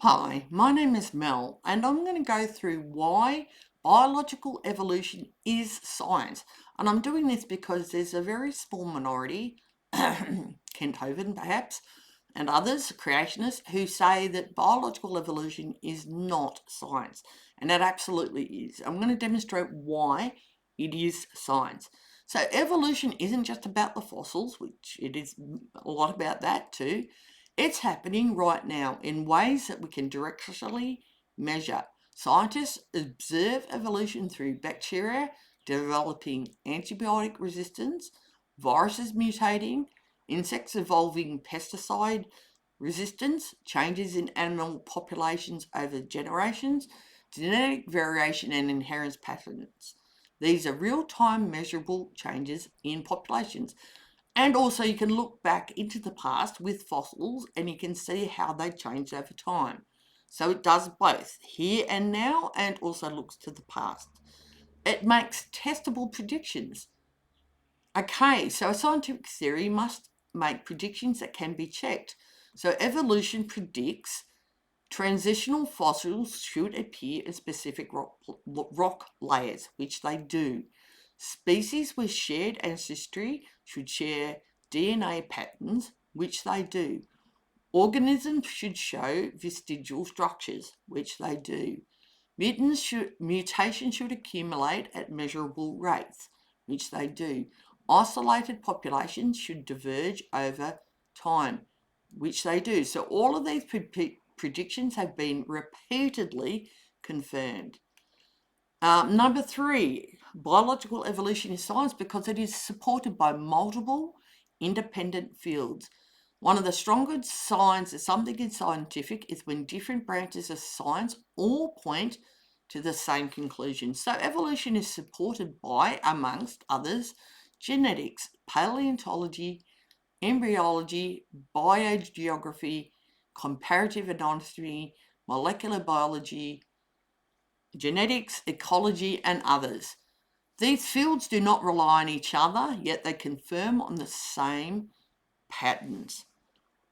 Hi, my name is Mel, and I'm going to go through why biological evolution is science. And I'm doing this because there's a very small minority, Kent Hovind perhaps, and others, creationists, who say that biological evolution is not science. And it absolutely is. I'm going to demonstrate why it is science. So, evolution isn't just about the fossils, which it is a lot about that too. It's happening right now in ways that we can directly measure. Scientists observe evolution through bacteria developing antibiotic resistance, viruses mutating, insects evolving pesticide resistance, changes in animal populations over generations, genetic variation and inheritance patterns. These are real-time measurable changes in populations. And also you can look back into the past with fossils and you can see how they changed over time. So it does both here and now and also looks to the past. It makes testable predictions. Okay, so a scientific theory must make predictions that can be checked. So evolution predicts transitional fossils should appear in specific rock layers, which they do. Species with shared ancestry should share DNA patterns, which they do. Organisms should show vestigial structures, which they do. Mutations should accumulate at measurable rates, which they do. Isolated populations should diverge over time, which they do. So all of these predictions have been repeatedly confirmed. Number three, biological evolution is science because it is supported by multiple independent fields. One of the strongest signs that something is scientific is when different branches of science all point to the same conclusion. So evolution is supported by, amongst others, genetics, paleontology, embryology, biogeography, comparative anatomy, molecular biology, genetics, ecology, and others. These fields do not rely on each other, yet they confirm on the same patterns.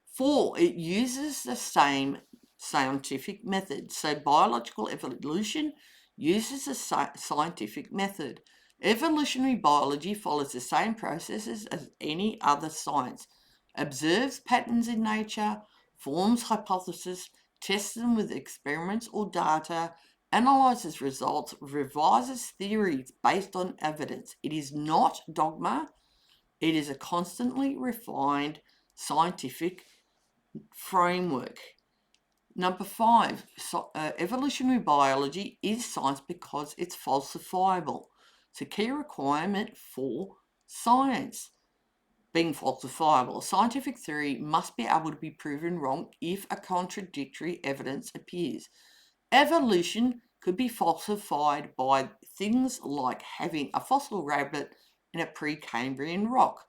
Four, it uses the same scientific method. So biological evolution uses a scientific method. Evolutionary biology follows the same processes as any other science. Observes patterns in nature, forms hypotheses, tests them with experiments or data, analyzes results, revises theories based on evidence. It is not dogma, it is a constantly refined scientific framework. Number five, evolutionary biology is science because it's falsifiable. It's a key requirement for science being falsifiable. Scientific theory must be able to be proven wrong if a contradictory evidence appears. Evolution could be falsified by things like having a fossil rabbit in a Precambrian rock,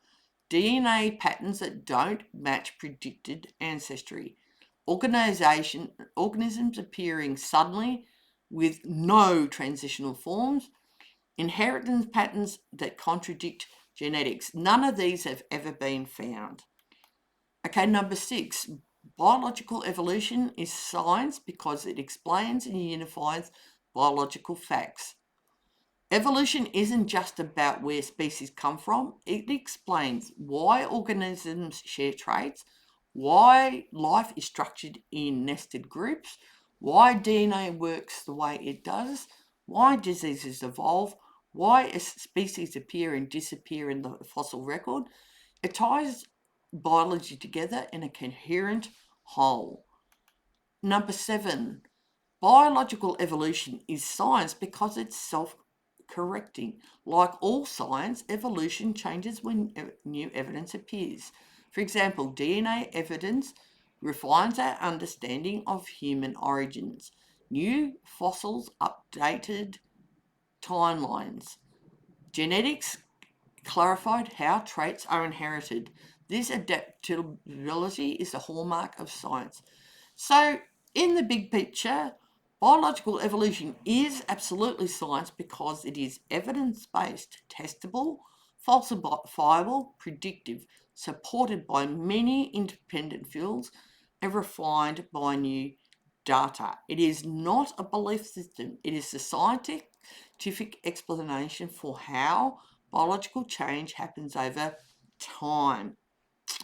DNA patterns that don't match predicted ancestry, organisms appearing suddenly with no transitional forms, inheritance patterns that contradict genetics. None of these have ever been found. Okay, number six, biological evolution is science because it explains and unifies biological facts. Evolution isn't just about where species come from, it explains why organisms share traits, why life is structured in nested groups, why DNA works the way it does, why diseases evolve, why species appear and disappear in the fossil record. It ties biology together in a coherent whole. Number seven, biological evolution is science because it's self-correcting. Like all science, evolution changes when new evidence appears. For example, DNA evidence refines our understanding of human origins. New fossils updated timelines. Genetics clarified how traits are inherited. This adaptability is the hallmark of science. So, in the big picture, biological evolution is absolutely science because it is evidence based, testable, falsifiable, predictive, supported by many independent fields, and refined by new data. It is not a belief system. It is the scientific explanation for how biological change happens over time.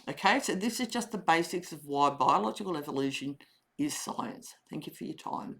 Okay, so this is just the basics of why biological evolution is science. Thank you for your time.